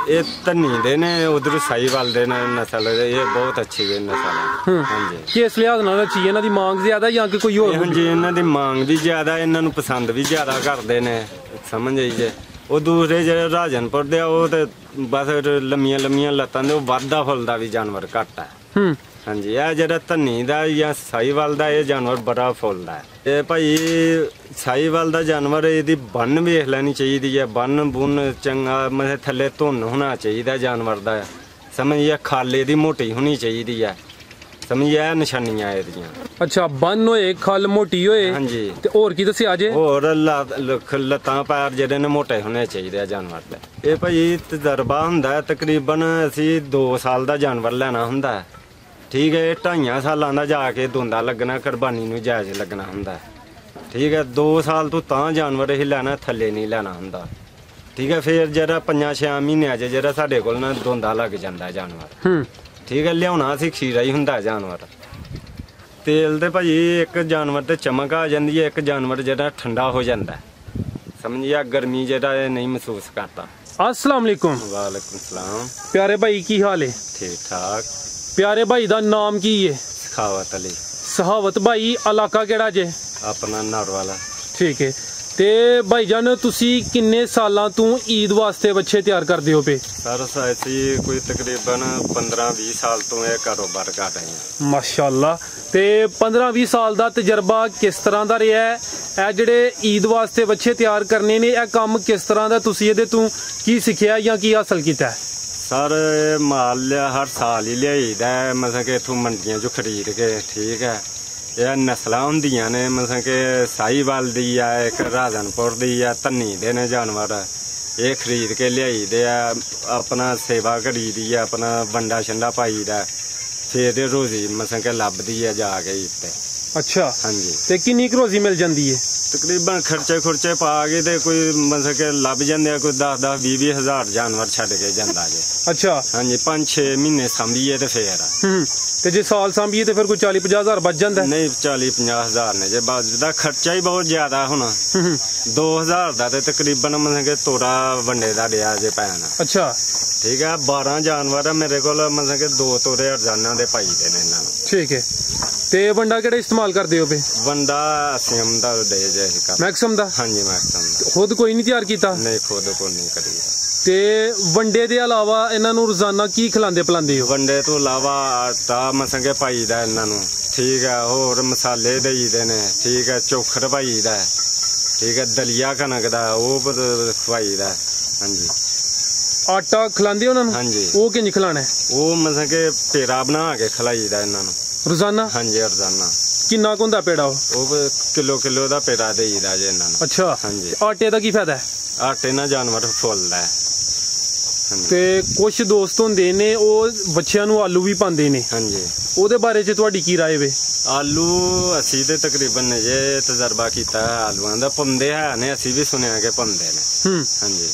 ये धन्नी दे ने उधर साहीवाल दे नस्ल ये बहुत अच्छी नस्ल है। हाँ जी किस लिहाज नाल अच्छी इन्हां दी मांग ज्यादा या कि कोई होर? हाँ जी इन्हां दी मांग भी ज्यादा इन्हां नूं पसंद भी ज्यादा करदे ने समझ आई जे। वो दूसरे जेह्ड़े राजनपुर दे वो ते बस लम्मियां लम्मियां लत्तां दे वधदा फुलदा भी जानवर घट्ट है। हाँ जी यह जेह्ड़ा धन्नी दा या साहीवाल दा ये जानवर बड़ा फुलदा है। ये भाई साहीवाल दा जानवर इहदी बन्न वेख लैनी चाहिदी है, बन्न बुन्न चंगा मतलब थल्ले धुन होना चाहिदा जानवर दा समझिए, खाले दी मोटी होनी चाहिदी है समझिए निशानियां एहदियां। अच्छा बन होए खल मोटी होए। हाँ जी ते होर की दस्सिया जे? होर लत्तां पैर जेह्ड़े ने मोटे होने चाहिदे जानवर दे। ये भाई तजर्बा हुंदा है तकरीबन असीं 2 साल दा जानवर लेना हुंदा है ठीक है। 2.5 सालां दा जाके दोंदा लगना कुर्बानी नूं जायज़ लगना हुंदा है ठीक है। 2 साल तो तां जानवर ही लेना थल्ले नहीं लेना हुंदा ठीक है। फिर जेह्ड़ा 5-6 महीनਿਆਂ 'ਚ जेह्ड़ा साडे कोल ना दोंदा लग जांदा जानवर ठीक है। लियाउणा असीं खीरा ही हुंदा जानवर। तेल ते भाई एक जानवर ते चमक आ जांदी है, एक जानवर जेह्ड़ा ठंडा हो जांदा है समझिए, गर्मी जेह्ड़ा नहीं महसूस करता। अस्सलाम वालेकुम। वालेकुम सलाम। प्यारे भाई की हाल है? ठीक ठाक। प्यारे भाई दा नाम की है? सखावत अली। सखावत भाई इलाका केड़ा जे? अपना नाड़वाला। ठीक है। ते भाईजान तुसी किन्ने सालां तू ईद वास्ते बच्चे तैयार करदे हो पे? सर असी कोई तकरीबन 15-20 साल तो यह कारोबार कर रहे हैं। माशाअल्लाह। ते 15-20 साल दा तजर्बा किस तरह दा रहा है? ए जेड़े ईद वास्ते बच्चे तैयार करने ने ए काम किस तरह दा तुसी इहदे तू की सिक्खिया या की हासिल कीता है? सर माल हर साल ही लियाईदा है मतलब कि इत्थों मंडियां चों खरीद के ठीक है। यह नस्लां हुंदियां ने मतलब कि साहीवाल दी है, एक राजनपुर दी है, धन्नी दे ने जानवर ये खरीद के लियाई दे अपना सेवा करी दी है, अपना वंडा शंडा पाई दा फिर रोजी मतलब कि लभदी है जाके इत्ते। अच्छा हाँ जी। ते किन्नी क रोजी मिल जाती है? तकरीबन खर्चे खुर्चे पा के ते कोई मतलब कि लभ जाते कोई 10-20 हज़ार जानवर छड्ड के जांदा जे। अच्छा हाँ जी 5-6 महीने सांभिए ते फिर ते जे साल सांभिए तो फिर कोई 40-50 हज़ार बच जाता है? नहीं 40-50 हज़ार ने जे बचदा खर्चा ही बहुत ज्यादा होना 2000 दा ते तकरीबन मतलब कि तोड़ा वंडे दा दिया जे पैना। अच्छा ठीक है। 12 जानवर है मेरे को मतलब कि 2 तोड़े रोजाना दे पाई दे ने इन्हां नूं। ठीक है। ते वंडा केड़ा इस्तेमाल करदे हो पे? वंडा असीम दा दे जे कर। मैक्सिमम दा? हाँ जी मैक्सिमम दा। खुद कोई नहीं तैयार कीता? नहीं खुद को नहीं करी। ते वंडे दे अलावा इन्हां नूं रोजाना की खिलांदे पिलांदे हो? वंडे तो अलावा आटा मतलब कि पाई दा इन्हां नूं ठीक है। होर मसाले देई दे ने ठीक है। चोखर पाई दा ठीक है। दलिया कनक दा ओह खवाई दा। हाँ जी। आटा खिलांदे उन्हां नूं? हाँ जी। ओह किंज खिलाना है? ओह मतलब कि पेड़ा बना के खलाई दा इन्हां नूं रोजाना? हाँ जी रोजाना। किन्ना क हुंदा पेड़ा? ओह किलो दा पेड़ा देई दा जे इन्हां नूं। अच्छा हाँ जी। आटे दा की फायदा है? आटे ना जानवर फुलदा है। ते कुछ दोस्त होंदे ने ओह बच्चियां नूं आलू भी पांदे ने। हाँ जी। ओहदे बारे च तुहाडी की राय वे? आलू असी ते तकरीबन जे तजर्बा कीता है आलूआं दा पांदे है ने असी भी सुनिया के पांदे ने। हाँ जी।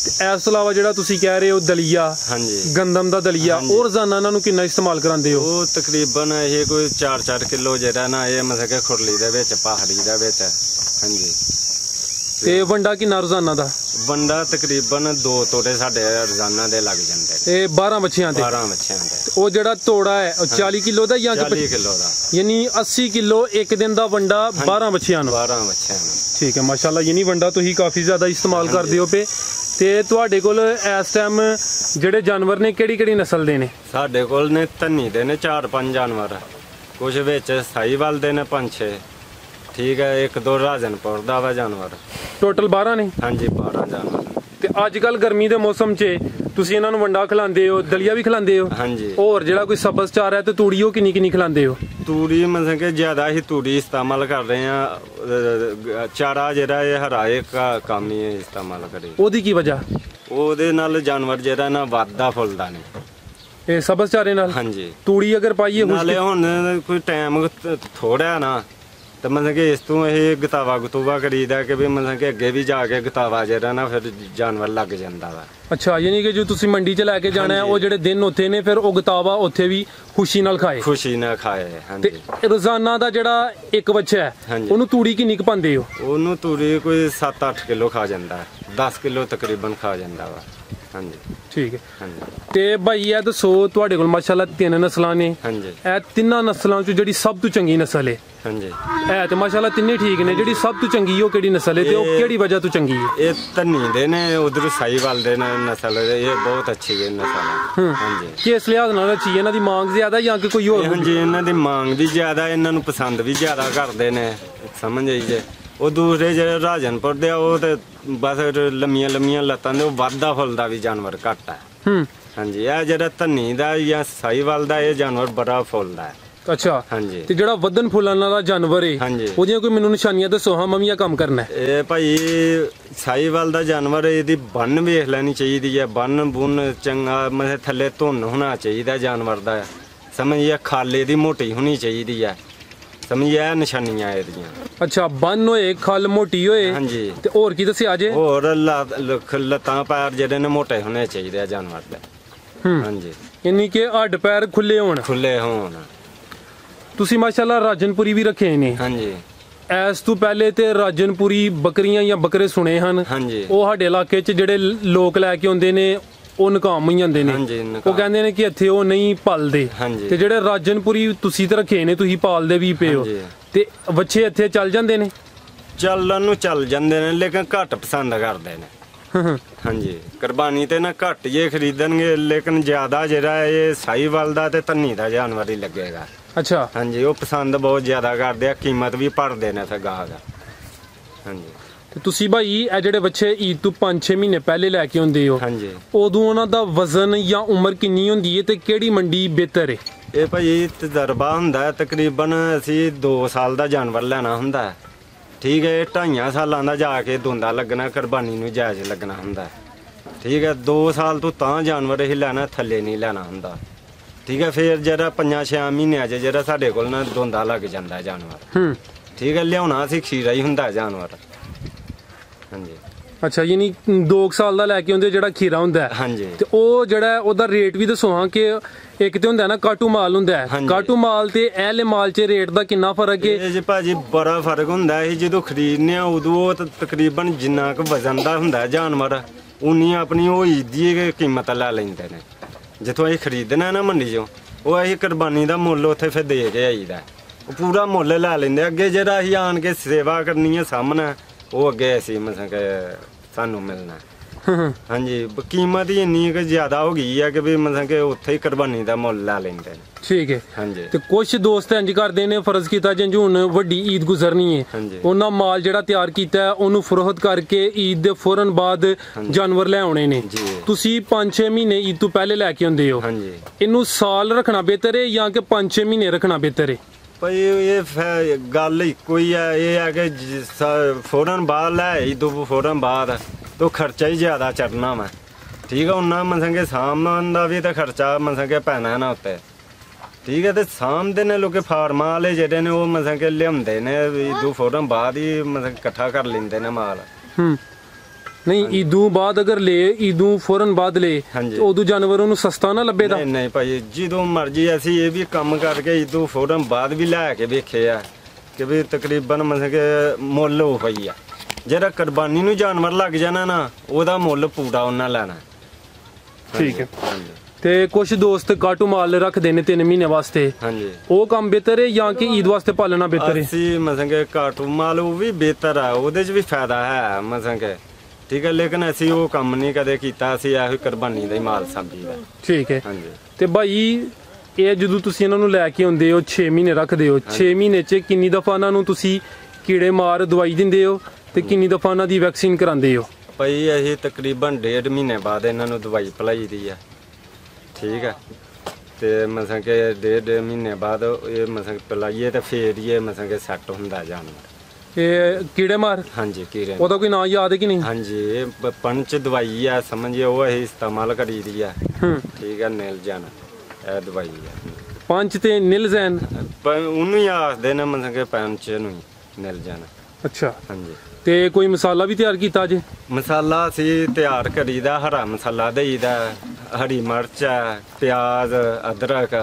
इस तो अलावा जेड़ा तुसी कह रहे हो दलिया हाँ जी गंदम दा दलिया और रोजाना इन्हां नूं किन्ना इस्तेमाल करांदे हो? वो तकरीबन ये कोई 4-4 किलो जेड़ा ना ये मतलब कि खुरली दे विच पहाड़ी दे विच। हाँ जी। ते वंडा किन्ना रोजाना दा? वंडा तकरीबन 2 तोड़े साडे रोजाना दे लग जांदे। ए 12 बच्चियां दे? 12 बच्चियां दे। ओ जेड़ा तोड़ा है 40 किलो दा या 40 किलो दा यानी 80 किलो एक दिन दा वंडा 12 बच्चियां नूं? 12 बच्चियां नूं। ठीक है माशाल्लाह। यानी वंडा तुसीं काफी ज्यादा इस्तेमाल करदे हो पे। ते तुहाडे कोल इस टाइम जेड़े जानवर ने केड़ी-केड़ी नस्ल दे ने? साडे कोल ने धन्नी दे ने 4-5 जानवर कुछ विच साहीवाल दे ने 5-6 ठीक है। 1-2 राजनपुर दा वा जानवर। टोटल 12 ने? हाँ जी 12 जानवर। ते अजकल गर्मी दे मौसम च तुसीं इन्हां नूं वंडा खिलांदे हो, दलिया भी खिलांदे हो? हाँ जी। और जेड़ा कोई सब्ज़ चारा है ते तूड़ी ओह किन्नी खिलांदे हो? तूड़ी मतलब कि ज्यादा ही तूड़ी इस्तेमाल कर रहे हैं। चारा जेड़ा ये हरा एक कम ही इस्तेमाल करे। ओहदी की वजह? ओहदे नाल जानवर जेड़ा ना वादा फुलदा नहीं। ए सब्ज़ चारे नाल? हाँ जी। तूड़ी अगर पाइए नाले हुण कोई टाइम थोड़ा ना तो मतलब कि इस तू ये गतावा करीदा कि भी मतलब कि अगे भी जाके गतावा जेड़ा ना फिर जानवर लग जाता वा। अच्छा यानी कि जो तुसी मंडी च लैके जाना है वो जेड़े दिन उत्थे ने फिर वो गतावा उत्थे भी खुशी नाल खाए? खुशी नाल खाए। हाँ जी। रोजाना दा जेड़ा एक बच्चा है ओनू तूड़ी किन्नी क पांदे हो? ओनू तूड़ी कोई 7-8 किलो खा जांदा है। 10 किलो तकरीबन खा जांदा वा। ਹਾਂਜੀ ਠੀਕ ਹੈ। ਹਾਂਜੀ ਤੇ ਭਾਈ ਇਹ ਦੱਸੋ ਤੁਹਾਡੇ ਕੋਲ ਮਾਸ਼ਾਅੱਲਾ 3 ਨਸਲਾਂ ਨੇ, ਹਾਂਜੀ ਇਹ ਤਿੰਨਾਂ ਨਸਲਾਂ ਚੋਂ ਜਿਹੜੀ ਸਭ ਤੋਂ ਚੰਗੀ ਨਸਲ ਹੈ ਹਾਂਜੀ ਇਹ ਤੇ ਮਾਸ਼ਾਅੱਲਾ ਤਿੰਨੇ ਠੀਕ ਨੇ, ਜਿਹੜੀ ਸਭ ਤੋਂ ਚੰਗੀ ਉਹ ਕਿਹੜੀ ਨਸਲ ਹੈ ਤੇ ਉਹ ਕਿਹੜੀ ਵਜ੍ਹਾ ਤੋਂ ਚੰਗੀ ਹੈ? ਇਹ ਧੰਨੀ ਦੇ ਨੇ, ਉਧਰ ਸਾਹੀਵਾਲ ਦੇ ਨੇ ਨਸਲ, ਇਹ ਬਹੁਤ ਅੱਛੀ ਹੈ ਨਸਲ। ਹਾਂਜੀ ਕਿਸ ਲਿਹਾਜ਼ ਨਾਲ ਅੱਛੀ ਹੈ? ਇਹਨਾਂ ਦੀ ਮੰਗ ਜ਼ਿਆਦਾ ਜਾਂ ਕਿ ਕੋਈ ਹੋਰ? ਹਾਂਜੀ ਇਹਨਾਂ ਦੀ ਮੰਗ ਵੀ ਜ਼ਿਆਦਾ, ਇਹਨਾਂ ਨੂੰ ਪਸੰਦ ਵੀ ਜ਼ਿਆਦਾ ਕਰਦੇ ਨੇ, ਸਮਝ ਆਈ ਜੇ। ਉਹ ਦੂਸਰੇ ਜਿਹੜੇ ਰਾਜਨਪੁਰ ਦੇ ਆ, ਉਹ ਤੇ ਬਸ ਲੰਮੀਆਂ ਲੰਮੀਆਂ ਲੱਤਾਂ ਦੇ, ਉਹ ਵੱਧਦਾ ਫੁੱਲਦਾ ਵੀ ਜਾਨਵਰ ਘੱਟ ਹੈ। ਹਾਂਜੀ ਇਹ ਜਿਹੜਾ ਧੰਨੀ ਦਾ ਜਾਂ ਸਾਹੀਵਾਲ ਦਾ, ਇਹ ਜਾਨਵਰ ਬੜਾ ਫੁੱਲਦਾ ਹੈ। ਅੱਛਾ ਹਾਂਜੀ ਤੇ ਜਿਹੜਾ ਵਧਣ ਫੁੱਲਣ ਵਾਲਾ ਜਾਨਵਰ ਹੈ ਹਾਂਜੀ ਉਹਦੀਆਂ ਕੋਈ ਮੈਨੂੰ ਨਿਸ਼ਾਨੀਆਂ ਦੱਸੋ, ਹਾਂ ਮੈਂ ਵੀ ਇਹ ਕੰਮ ਕਰਨਾ ਹੈ। ਇਹ ਭਾਈ ਸਾਹੀਵਾਲ ਦਾ ਜਾਨਵਰ, ਇਹਦੀ ਬੰਨ ਵੇਖ ਲੈਣੀ ਚਾਹੀਦੀ ਹੈ, ਬੰਨ ਬੁੰਨ ਚੰਗਾ, ਮਤਲਬ ਥੱਲੇ ਧੁੰਨ ਹੋਣਾ ਚਾਹੀਦਾ ਜਾਨਵਰ ਦਾ, ਸਮਝਿਆ, ਖਾਲੇ ਦੀ ਮੋਟੀ ਹੋਣੀ ਚਾਹੀਦੀ ਹੈ, ਸਮਝਿਆ, ਨਿਸ਼ਾਨੀਆਂ ਇਹਦੀਆਂ। ਅੱਛਾ ਬੰਨ ਹੋਏ, ਖੱਲ ਮੋਟੀ ਹੋਏ, ਹਾਂਜੀ ਤੇ ਹੋਰ ਕੀ ਦੱਸਿਆ ਜੇ? ਹੋਰ ਲੱਤਾਂ ਪੈਰ ਜਿਹੜੇ ਨੇ ਮੋਟੇ ਹੋਣੇ ਚਾਹੀਦੇ ਆ ਜਾਨਵਰ ਦੇ। ਹਾਂਜੀ ਯਾਨੀ ਕਿ ਹੱਡ ਪੈਰ ਖੁੱਲੇ ਹੋਣ। ਖੁੱਲੇ ਹੋਣ। ਤੁਸੀਂ ਮਾਸ਼ਾਅੱਲਾ ਰਾਜਨਪੁਰੀ ਵੀ ਰੱਖੇ ਨੇ। ਹਾਂਜੀ ਇਸ ਤੋਂ ਪਹਿਲੇ ਤੇ ਰਾਜਨਪੁਰੀ ਬੱਕਰੀਆਂ ਜਾਂ ਬੱਕਰੇ ਸੁਣੇ ਹਨ, ਹਾਂਜੀ ਉਹ ਸਾਡੇ ਇਲਾਕੇ 'ਚ ਜਿਹੜੇ ਲੋਕ ਲੈ ਕੇ ਆਉਂਦੇ ਨੇ ਉਹ ਨਕਾਮ ਹੀ ਜਾਂਦੇ ਨੇ। ਹਾਂਜੀ ਉਹ ਕਹਿੰਦੇ ਨੇ ਕਿ ਇੱਥੇ ਉਹ ਨਹੀਂ ਪਾਲਦੇ। ਹਾਂਜੀ ਤੇ ਜਿਹੜੇ ਰਾਜਨਪੁਰੀ ਤੁਸੀਂ ਤੇ ਰੱਖੇ ਨੇ, ਤੁਸੀਂ ਪਾਲਦੇ ਵੀ ਪਏ ਹੋ, ਹਾਂਜੀ। ਤੇ ਬੱਚੇ ਇੱਥੇ ਚੱਲ ਜਾਂਦੇ ਨੇ? ਚੱਲਣ ਨੂੰ ਚੱਲ ਜਾਂਦੇ ਨੇ, ਲੇਕਿਨ ਘੱਟ ਪਸੰਦ ਕਰਦੇ ਨੇ। ਹਾਂਜੀ ਕੁਰਬਾਨੀ ਤੇ ਨਾ ਘੱਟ ਜੇ ਖਰੀਦਣਗੇ, ਲੇਕਿਨ ਜ਼ਿਆਦਾ ਜਿਹੜਾ ਇਹ ਸਾਹੀਵਾਲ ਦਾ ਤੇ ਧੰਨੀ ਦਾ ਜਾਨਵਰ ਹੀ ਲੱਗੇਗਾ। ਅੱਛਾ ਹਾਂਜੀ ਉਹ ਪਸੰਦ ਬਹੁਤ ਜ਼ਿਆਦਾ ਕਰਦੇ ਆ, ਕੀਮਤ ਵੀ ਭਰਦੇ ਨੇ ਫਿਰ ਗਾਹ ਦਾ। ਹਾਂਜੀ ਤੇ ਤੁਸੀਂ ਭਾਈ ਇਹ ਜਿਹੜੇ ਬੱਚੇ ਈਦ ਤੋਂ 5-6 ਮਹੀਨੇ ਪਹਿਲੇ ਲੈ ਕੇ ਆਉਂਦੇ ਹੋ, ਹਾਂਜੀ ਉਦੋਂ ਉਹਨਾਂ ਦਾ ਵਜ਼ਨ ਜਾਂ ਉਮਰ ਕਿੰਨੀ ਹੁੰਦੀ ਹੈ ਤੇ ਕਿਹੜੀ ਮੰਡੀ ਬਿਹਤਰ ਹੈ? ਇਹ ਭਾਈ ਤਜਰਬਾ ਹੁੰਦਾ ਹੈ, ਤਕਰੀਬਨ ਅਸੀਂ 2 ਸਾਲ ਦਾ ਜਾਨਵਰ ਲੈਣਾ ਹੁੰਦਾ ਹੈ, ਠੀਕ ਹੈ। 2.5 ਸਾਲਾਂ ਦਾ ਜਾ ਕੇ ਦੁੰਦਾ ਲੱਗਣਾ, ਕੁਰਬਾਨੀ ਨੂੰ ਜਾਇਜ਼ ਲੱਗਣਾ ਹੁੰਦਾ, ਠੀਕ ਹੈ। 2 ਸਾਲ ਤੋਂ ਤਾਂ ਜਾਨਵਰ ਇਹ ਲੈਣਾ, ਥੱਲੇ ਨਹੀਂ ਲੈਣਾ ਹੁੰਦਾ, ਠੀਕ ਹੈ। ਫਿਰ ਜਿਹੜਾ 5-6 ਮਹੀਨਿਆਂ 'ਚ ਜਿਹੜਾ ਸਾਡੇ ਕੋਲ ਨਾ ਦੁੰਦਾ ਲੱਗ ਜਾਂਦਾ ਜਾਨਵਰ, ਠੀਕ ਹੈ। ਲਿਆਉਣਾ ਅਸੀਂ ਖੀਰਾ ਹੀ ਹੁੰਦਾ ਜਾਨਵਰ। ਹਾਂਜੀ ਅੱਛਾ ਯਾਨੀ 2 ਸਾਲ ਦਾ ਲੈ ਕੇ ਆਉਂਦੇ ਜਿਹੜਾ ਖੀਰਾ ਹੁੰਦਾ ਹੈ, ਹਾਂਜੀ ਤੇ ਉਹ ਜਿਹੜਾ ਉਹਦਾ ਰੇਟ ਵੀ ਦੱਸੋ ਹਾਂ, ਕਿ ਇੱਕ ਤੇ ਹੁੰਦਾ ਨਾ ਕਾਟੂ ਮਾਲ ਹੁੰਦਾ ਹੈ, ਹਾਂਜੀ। ਕਾਟੂ ਮਾਲ ਤੇ ਇਹਲੇ ਮਾਲ 'ਚ ਰੇਟ ਦਾ ਕਿੰਨਾ ਫਰਕ ਹੈ? ਇਹ ਜੀ ਭਾਜੀ ਬੜਾ ਫਰਕ ਹੁੰਦਾ ਹੈ। ਜਦੋਂ ਖਰੀਦਨੇ ਆ ਉਦੋਂ ਉਹ ਤਕਰੀਬਨ ਜਿੰਨਾ ਕੁ ਵਜ਼ਨ ਦਾ ਹੁੰਦਾ ਜਾਨਵਰ, ਉਨੀ ਆਪਣੀ ਉਹ ਦੀ ਕੀਮਤ ਲੈ ਲੈਂਦੇ ਨੇ। ਜਿੱਥੋਂ ਅਸੀਂ ਖਰੀਦਣਾ ਨਾ ਮੰਡੀ 'ਚੋਂ, ਉਹ ਅਸੀਂ ਕੁਰਬਾਨੀ ਦਾ ਮੁੱਲ ਉੱਥੇ ਫਿਰ ਦੇ ਕੇ ਆਈਦਾ, ਉਹ ਪੂਰਾ ਮੁੱਲ ਲੈ ਲੈਂਦੇ। ਅੱਗੇ ਜਿਹੜਾ ਅਸੀਂ ਆਣ ਕੇ ਸੇਵਾ ਕਰਨੀ ਹੈ ਸਾਹਮਣੇ, ਉਹ ਅੱਗੇ ਅਸੀਂ ਮਤਲਬ ਕਿ ਸਾਨੂੰ ਮਿਲਣਾ। ਹਾਂਜੀ ਕੀਮਤ ਹੀ ਇੰਨੀ ਕੁ ਜ਼ਿਆਦਾ ਹੋ ਗਈ ਹੈ ਕਿ ਵੀ ਮਤਲਬ ਕਿ ਉੱਥੇ ਹੀ ਕੁਰਬਾਨੀ ਦਾ ਮੁੱਲ ਲੈ ਲੈਂਦੇ ਨੇ। ਠੀਕ ਹੈ। ਹਾਂਜੀ ਤੇ ਕੁਝ ਦੋਸਤ ਇੰਜ ਕਰਦੇ ਨੇ, ਫਰਜ਼ ਕੀਤਾ ਜਿੰਜ ਹੁਣ ਵੱਡੀ ਈਦ ਗੁਜ਼ਰਨੀ ਹੈ, ਹਾਂਜੀ ਉਹਨਾਂ ਮਾਲ ਜਿਹੜਾ ਤਿਆਰ ਕੀਤਾ ਹੈ ਉਹਨੂੰ ਫਰੋਖਤ ਕਰਕੇ ਈਦ ਦੇ ਫੌਰਨ ਬਾਅਦ ਜਾਨਵਰ ਲੈ ਆਉਣੇ ਨੇ। ਜੀ ਤੁਸੀਂ 5-6 ਮਹੀਨੇ ਈਦ ਤੋਂ ਪਹਿਲੇ ਲੈ ਕੇ ਆਉਂਦੇ ਹੋ, ਹਾਂਜੀ। ਇਹਨੂੰ ਸਾਲ ਰੱਖਣਾ ਬਿਹਤਰ ਹੈ ਜਾਂ ਕਿ 5-6 ਮਹੀਨੇ ਰੱਖਣਾ ਬਿਹਤਰ ਹੈ? ਭਾਈ ਇਹ ਗੱਲ ਇੱਕੋ ਹੀ ਹੈ। ਇਹ ਹੈ ਕਿ ਫੌਰਨ ਬਾਅਦ ਲੈ ਈਦੋਂ ਫੌਰਨ ਬਾਅਦ ਤੋਂ ਖਰਚਾ ਹੀ ਜ਼ਿਆਦਾ ਚੜਨਾ ਵਾ, ਠੀਕ ਹੈ। ਉਹਨਾਂ ਮਤਲਬ ਕਿ ਸਾਮਾਨ ਦਾ ਵੀ ਤਾਂ ਖਰਚਾ ਮਤਲਬ ਕਿ ਪੈਣਾ ਨਾ ਉੱਤੇ, ਠੀਕ ਹੈ। ਤੇ ਸਾਂਭਦੇ ਨੇ ਲੋਕ ਫਾਰਮਾਂ ਵਾਲੇ ਜਿਹੜੇ ਨੇ, ਉਹ ਮਤਲਬ ਕਿ ਲਿਆਉਂਦੇ ਨੇ ਈਦੋਂ ਫੌਰਨ ਬਾਅਦ ਹੀ ਮਤਲਬ ਇਕੱਠਾ ਕਰ ਲੈਂਦੇ ਨੇ ਮਾਲ। ਨਹੀਂ ਈਦੋਂ ਬਾਅਦ ਅਗਰ ਲੇ, ਈਦੋਂ ਫੌਰਨ ਬਾਅਦ ਲੇ, ਹਾਂਜੀ। ਉਦੋਂ ਜਾਨਵਰ ਉਹਨੂੰ ਸਸਤਾ ਨਾ ਲੱਭੇ ਦਾ? ਨਹੀਂ ਨਹੀਂ ਭਾਈ, ਜਦੋਂ ਮਰਜੀ ਅਸੀਂ ਇਹ ਵੀ ਕੰਮ ਕਰਕੇ ਈਦੋਂ ਫੌਰਨ ਬਾਅਦ ਵੀ ਲੈ ਕੇ ਵੇਖੇ ਆ ਕਿ ਵੀ ਤਕਰੀਬਨ ਮਤਲਬ ਕਿ ਮੁੱਲ ਉਹ ਹੀ ਆ। ਜਿਹੜਾ ਕੁਰਬਾਨੀ ਨੂੰ ਜਾਨਵਰ ਲੱਗ ਜਾਣਾ ਨਾ, ਉਹਦਾ ਮੁੱਲ ਪੂਰਾ ਉਹਨਾਂ ਲੈਣਾ। ਠੀਕ ਹੈ। ਹਾਂਜੀ ਤੇ ਕੁਝ ਦੋਸਤ ਕਾਟੂ ਮਾਲ ਰੱਖਦੇ ਨੇ 3 ਮਹੀਨੇ ਵਾਸਤੇ, ਹਾਂਜੀ। ਉਹ ਕੰਮ ਬਿਹਤਰ ਹੈ ਜਾਂ ਕਿ ਈਦ ਵਾਸਤੇ ਪਾਲਣਾ ਬਿਹਤਰ ਹੈ? ਅਸੀਂ ਮਤਲਬ ਕਿ ਕਾਟੂ ਮਾਲ ਉਹ ਵੀ ਬਿਹਤਰ ਆ, ਉਹਦੇ 'ਚ ਵੀ ਫਾਇਦਾ ਹੈ ਮਤਲਬ ਕਿ, ਠੀਕ ਹੈ। ਲੇਕਿਨ ਅਸੀਂ ਉਹ ਕੰਮ ਨਹੀਂ ਕਦੇ ਕੀਤਾ, ਅਸੀਂ ਇਹੋ ਕੁਰਬਾਨੀ ਦਾ ਹੀ ਮਾਲ ਸਮਝੀਦਾ। ਠੀਕ ਹੈ। ਹਾਂਜੀ ਤੇ ਭਾਈ ਇਹ ਜਦੋਂ ਤੁਸੀਂ ਇਹਨਾਂ ਨੂੰ ਲੈ ਕੇ ਆਉਂਦੇ ਹੋ 6 ਮਹੀਨੇ ਰੱਖਦੇ ਹੋ, 6 ਮਹੀਨੇ 'ਚ ਕਿੰਨੀ ਦਫਾ ਇਹਨਾਂ ਨੂੰ ਤੁਸੀਂ ਕੀੜੇ ਮਾਰ ਦਵਾਈ ਦਿੰਦੇ ਹੋ ਤੇ ਕਿੰਨੀ ਦਫਾ ਇਹਨਾਂ ਦੀ ਵੈਕਸੀਨ ਕਰਾਉਂਦੇ ਹੋ? ਭਾਈ ਅਸੀਂ ਤਕਰੀਬਨ 1.5 ਮਹੀਨੇ ਬਾਅਦ ਇਹਨਾਂ ਨੂੰ ਦਵਾਈ ਪਿਲਾਈ ਦੀ ਆ, ਠੀਕ ਹੈ। ਤੇ ਮਤਲਬ ਕਿ 1.5 ਮਹੀਨੇ ਬਾਅਦ ਇਹ ਮਤਲਬ ਪਿਲਾਈਏ ਤੇ ਫੇਰ ਹੀ ਇਹ ਮਤਲਬ ਕਿ ਸੈੱਟ ਹੁੰਦਾ ਜਾਨਵਰ। ਇਹ ਕੀੜੇ ਮਾਰ, ਹਾਂਜੀ ਕੀੜੇ, ਉਹਦਾ ਕੋਈ ਨਾਂ ਯਾਦ ਹੈ ਕਿ ਨਹੀਂ? ਹਾਂਜੀ ਇਹ ਪੰਚ ਦਵਾਈ ਆ, ਸਮਝਿਏ, ਉਹ ਅਸੀਂ ਇਸਤੇਮਾਲ ਕਰੀ ਦੀ ਆ, ਠੀਕ ਹੈ। ਨੀਲ ਜਾਨ ਇਹ ਦਵਾਈ ਆ, ਪੰਚ ਤੇ ਨਿਲਜ਼ੈਨ, ਉਹਨੂੰ ਹੀ ਆਖਦੇ ਨੇ ਮਤਲਬ ਕਿ ਪੰਚ ਨੂੰ ਹੀ ਨੀਲ ਜਾਨ। ਅੱਛਾ। ਹਾਂਜੀ ਤੇ ਕੋਈ ਮਸਾਲਾ ਵੀ ਤਿਆਰ ਕੀਤਾ ਜੇ? ਮਸਾਲਾ ਅਸੀਂ ਤਿਆਰ ਕਰੀਦਾ, ਹਰਾ ਮਸਾਲਾ ਦੇਈਦਾ, ਹਰੀ ਮਿਰਚ, ਪਿਆਜ਼, ਅਦਰਕ,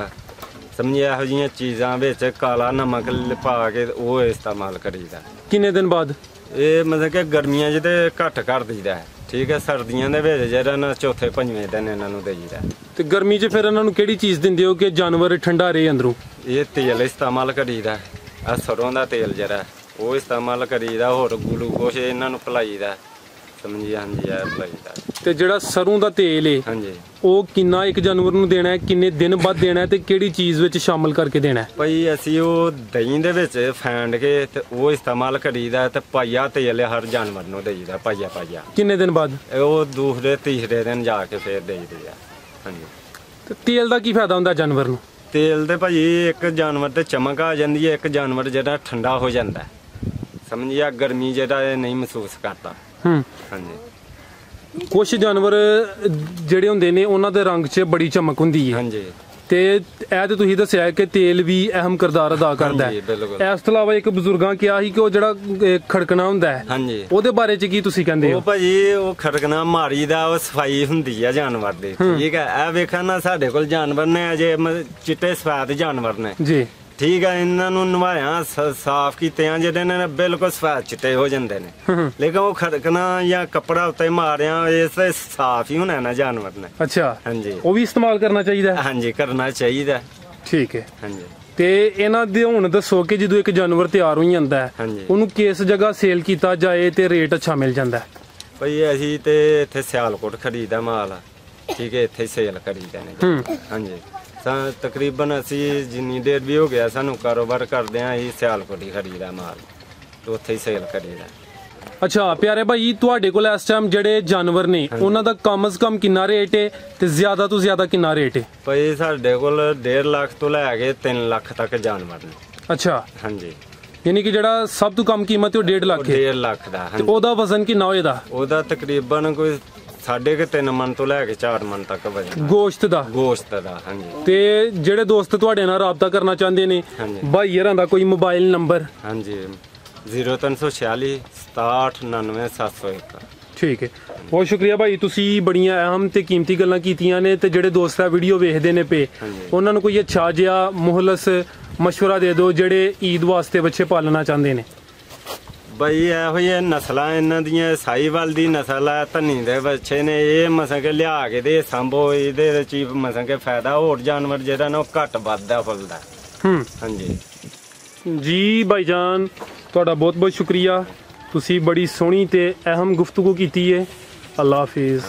ਸਮਝਿਆ, ਇਹੋ ਜਿਹੀਆਂ ਚੀਜ਼ਾਂ ਵਿੱਚ ਕਾਲਾ ਨਮਕ ਪਾ ਕੇ ਉਹ ਇਸਤੇਮਾਲ ਕਰੀਦਾ। ਕਿੰਨੇ ਦਿਨ ਬਾਅਦ? ਇਹ ਮਤਲਬ ਕਿ ਗਰਮੀਆਂ 'ਚ ਤੇ ਘੱਟ ਕਰ ਦਈਦਾ, ਠੀਕ ਹੈ। ਸਰਦੀਆਂ ਦੇ ਵਿੱਚ ਜਿਹੜਾ ਨਾ ਚੌਥੇ ਪੰਜਵੇਂ ਦਿਨ ਇਹਨਾਂ ਨੂੰ ਦੇਈਦਾ। ਤੇ ਗਰਮੀ 'ਚ ਫਿਰ ਇਹਨਾਂ ਨੂੰ ਕਿਹੜੀ ਚੀਜ਼ ਦਿੰਦੇ ਹੋ ਕਿ ਜਾਨਵਰ ਠੰਡਾ ਰਹੇ ਅੰਦਰੋਂ? ਇਹ ਤੇਲ ਇਸਤੇਮਾਲ ਕਰੀਦਾ, ਆ ਸਰੋਂ ਦਾ ਤੇਲ ਜਿਹੜਾ ਉਹ ਇਸਤੇਮਾਲ ਕਰੀਦਾ, ਹੋਰ ਗਲੂਕੋਸ਼ ਇਹਨਾਂ ਨੂੰ ਪਿਲਾਈਦਾ, ਸਮਝੀ? ਹਾਂਜੀ, ਆ ਪਿਲਾਈਦਾ। ਤੇ ਜਿਹੜਾ ਸਰੋਂ ਦਾ ਤੇਲ ਏ ਹਾਂਜੀ, ਉਹ ਕਿੰਨਾ ਇੱਕ ਜਾਨਵਰ ਨੂੰ ਦੇਣਾ ਹੈ, ਕਿੰਨੇ ਦਿਨ ਬਾਅਦ ਦੇਣਾ ਹੈ ਤੇ ਕਿਹੜੀ ਚੀਜ਼ ਵਿੱਚ ਸ਼ਾਮਲ ਕਰਕੇ ਦੇਣਾ ਹੈ? ਭਾਈ ਅਸੀਂ ਉਹ ਦਹੀਂ ਦੇ ਵਿੱਚ ਫੈਂਡ ਕੇ ਤੇ ਉਹ ਇਸਤੇਮਾਲ ਕਰੀਦਾ ਤੇ ਪਾਈਆ ਤੇਲ ਹਰ ਜਾਨਵਰ ਨੂੰ ਦੇਈਦਾ, ਪਾਈਆ। ਕਿੰਨੇ ਦਿਨ ਬਾਅਦ? ਉਹ ਦੂਸਰੇ ਤੀਸਰੇ ਦਿਨ ਜਾ ਕੇ ਫੇਰ ਦੇਈਦੇ ਆ। ਹਾਂਜੀ। ਤੇ ਤੇਲ ਦਾ ਕੀ ਫਾਇਦਾ ਹੁੰਦਾ ਜਾਨਵਰ ਨੂੰ? ਤੇਲ ਦੇ ਭਾਜੀ ਇੱਕ ਜਾਨਵਰ ਤੇ ਚਮਕ ਆ ਜਾਂਦੀ ਹੈ, ਇੱਕ ਜਾਨਵਰ ਜਿਹੜਾ ਠੰਡਾ ਹੋ ਜਾਂਦਾ, ਸਮਝਿਆ? ਗਰਮੀ ਜਿਹੜਾ ਇਹ ਨਹੀਂ ਮਹਿਸੂਸ ਕਰਦਾ। ਹਾਂਜੀ। ਕੁਝ ਜਾਨਵਰ ਜਿਹੜੇ ਹੁੰਦੇ ਨੇ ਉਹਨਾਂ ਦੇ ਰੰਗ 'ਚ ਬੜੀ ਚਮਕ ਹੁੰਦੀ ਹੈ। ਹਾਂਜੀ। ਤੇ ਇਹ ਤੇ ਤੁਸੀਂ ਦੱਸਿਆ ਕਿ ਤੇਲ ਵੀ ਅਹਿਮ ਕਿਰਦਾਰ ਅਦਾ ਕਰਦਾ ਹੈ। ਹਾਂਜੀ, ਬਿਲਕੁਲ। ਇਸ ਤੋਂ ਇਲਾਵਾ ਇੱਕ ਬਜ਼ੁਰਗਾਂ ਕਿਹਾ ਸੀ ਕਿ ਉਹ ਜਿਹੜਾ ਖੜਕਣਾ ਹੁੰਦਾ ਹੈ, ਹਾਂਜੀ, ਉਹਦੇ ਬਾਰੇ 'ਚ ਕੀ ਤੁਸੀਂ ਕਹਿੰਦੇ ਹੋ? ਉਹ ਭਾਜੀ ਉਹ ਖੜਕਣਾ ਮਾਰੀ ਦਾ ਉਹ ਸਫਾਈ ਹੁੰਦੀ ਆ ਜਾਨਵਰ ਦੀ, ਠੀਕ ਹੈ। ਇਹ ਵੇਖਾ ਨਾ ਸਾਡੇ ਕੋਲ ਜਾਨਵਰ ਨੇ ਅਜੇ ਚਿੱਟੇ ਸਫੈਦ ਜਾਨਵਰ ਨੇ, ਜੀ, ਠੀਕ ਹੈ। ਇਹਨਾਂ ਨੂੰ ਨਵਾਇਆ ਸਾਫ਼ ਕੀਤੇ ਆ ਜਿਹੜੇ ਨੇ ਬਿਲਕੁਲ ਸਫੈਦ ਚਿੱਟੇ ਹੋ ਜਾਂਦੇ ਨੇ, ਲੇਕਿਨ ਉਹ ਖੜਕਣਾ ਜਾਂ ਕੱਪੜਾ ਉੱਤੇ ਮਾਰਿਆ ਇਸ ਸਾਫ਼ ਹੀ ਹੋਣਾ ਨਾ ਜਾਨਵਰ ਨੇ। ਅੱਛਾ, ਹਾਂਜੀ, ਉਹ ਵੀ ਇਸਤੇਮਾਲ ਕਰਨਾ ਚਾਹੀਦਾ ਹੈ? ਹਾਂਜੀ, ਕਰਨਾ ਚਾਹੀਦਾ। ਠੀਕ ਹੈ। ਹਾਂਜੀ। ਤੇ ਇਹਨਾਂ ਦੇ ਹੁਣ ਦੱਸੋ ਕਿ ਜਦੋਂ ਇੱਕ ਜਾਨਵਰ ਤਿਆਰ ਹੋ ਜਾਂਦਾ ਹੈ, ਹਾਂਜੀ, ਉਹਨੂੰ ਕਿਸ ਜਗ੍ਹਾ ਸੇਲ ਕੀਤਾ ਜਾਏ ਤੇ ਰੇਟ ਅੱਛਾ ਮਿਲ ਜਾਂਦਾ ਹੈ? ਭਾਈ ਅਸੀਂ ਤੇ ਇੱਥੇ ਸਿਆਲਕੋਟ ਖਰੀਦਾ ਮਾਲ, ਠੀਕ ਹੈ, ਇੱਥੇ ਸੇਲ ਕਰੀਦਾ ਨੇ। ਹਾਂਜੀ। ਤਕਰੀਬਨ ਅਸੀਂ ਜਿੰਨੀ ਦੇਰ ਵੀ ਹੋ ਗਿਆ ਸਾਨੂੰ ਕਾਰੋਬਾਰ ਕਰਦੇ ਆ, ਅਸੀਂ ਸਿਆਲਕੋਟ ਹੀ ਖਰੀਦਾ ਮਾਲ ਤੇ ਉੱਥੇ ਹੀ ਸੇਲ ਕਰੀਦਾ। ਅੱਛਾ ਪਿਆਰੇ ਭਾਈ, ਤੁਹਾਡੇ ਕੋਲ ਇਸ ਟਾਈਮ ਜਿਹੜੇ ਜਾਨਵਰ ਨੇ ਉਹਨਾਂ ਦਾ ਕਮ ਸੇ ਕਮ ਕਿੰਨਾ ਰੇਟ ਹੈ ਤੇ ਜ਼ਿਆਦਾ ਤੋਂ ਜ਼ਿਆਦਾ ਕਿੰਨਾ ਰੇਟ ਹੈ? ਭਾਈ ਸਾਡੇ ਕੋਲ 1.5 ਲੱਖ ਤੋਂ ਲੈ ਕੇ 3 ਲੱਖ ਤੱਕ ਜਾਨਵਰ ਨੇ। ਅੱਛਾ, ਹਾਂਜੀ। ਯਾਨੀ ਕਿ ਜਿਹੜਾ ਸਭ ਤੋਂ ਕਮ ਕੀਮਤ ਹੈ ਉਹ 1.5 ਲੱਖ ਹੈ। 1.5 ਲੱਖ ਦਾ। ਤੇ ਉਹਦਾ ਵਜ਼ਨ ਕਿੰਨਾ ਹੋਏਗਾ? ਉਹਦਾ ਤਕਰੀਬਨ ਕੋਈ 3.5 ਮਣ ਤੋਂ ਲੈ ਕੇ 4 ਮਣ ਤੱਕ ਵਜਨ ਗੋਸ਼ਤ ਦਾ। ਹਾਂਜੀ। ਤੇ ਜਿਹੜੇ ਦੋਸਤ ਤੁਹਾਡੇ ਨਾਲ ਰਾਬਤਾ ਕਰਨਾ ਚਾਹੁੰਦੇ ਨੇ, ਭਾਈ ਹਰਾਂ ਦਾ ਕੋਈ ਮੋਬਾਈਲ ਨੰਬਰ? ਹਾਂਜੀ, 0346 67 99 701। ਠੀਕ ਹੈ, ਬਹੁਤ ਸ਼ੁਕਰੀਆ ਭਾਈ, ਤੁਸੀਂ ਬੜੀਆਂ ਅਹਿਮ ਤੇ ਕੀਮਤੀ ਗੱਲਾਂ ਕੀਤੀਆਂ ਨੇ। ਤੇ ਜਿਹੜੇ ਦੋਸਤ ਆ ਵੀਡੀਓ ਵੇਖਦੇ ਨੇ ਪਏ, ਉਹਨਾਂ ਨੂੰ ਕੋਈ ਅੱਛਾ ਜਿਹਾ ਮੁਹਲਸ ਮਸ਼ਵਰਾ ਦੇ ਦਿਓ ਜਿਹੜੇ ਈਦ ਵਾਸਤੇ ਬੱਚੇ ਪਾਲਣਾ ਚਾਹੁੰਦੇ ਨੇ। ਬਈ ਇਹੋ ਜਿਹੇ ਨਸਲਾਂ ਇਹਨਾਂ ਦੀਆਂ, ਸਾਹੀਵਾਲ ਦੀ ਨਸਲ ਹੈ, ਧੰਨੀ ਦੇ ਬੱਚੇ ਨੇ, ਇਹ ਮਸਾਂ ਕੇ ਲਿਆ ਕੇ ਦੇ ਸੰਭੋ, ਇਹਦੇ ਵਿੱਚ ਹੀ ਮਸਾਂ ਕੇ ਫਾਇਦਾ। ਹੋਰ ਜਾਨਵਰ ਜਿਹੜਾ ਨਾ ਉਹ ਘੱਟ ਵੱਧਦਾ ਫੁੱਲਦਾ। ਹਾਂਜੀ ਜੀ ਭਾਈਜਾਨ, ਤੁਹਾਡਾ ਬਹੁਤ ਬਹੁਤ ਸ਼ੁਕਰੀਆ, ਤੁਸੀਂ ਬੜੀ ਸੋਹਣੀ ਤੇ ਅਹਿਮ ਗੁਫ਼ਤਗੂ ਕੀਤੀ ਹੈ। ਅੱਲਾ ਹਾਫਿਜ਼।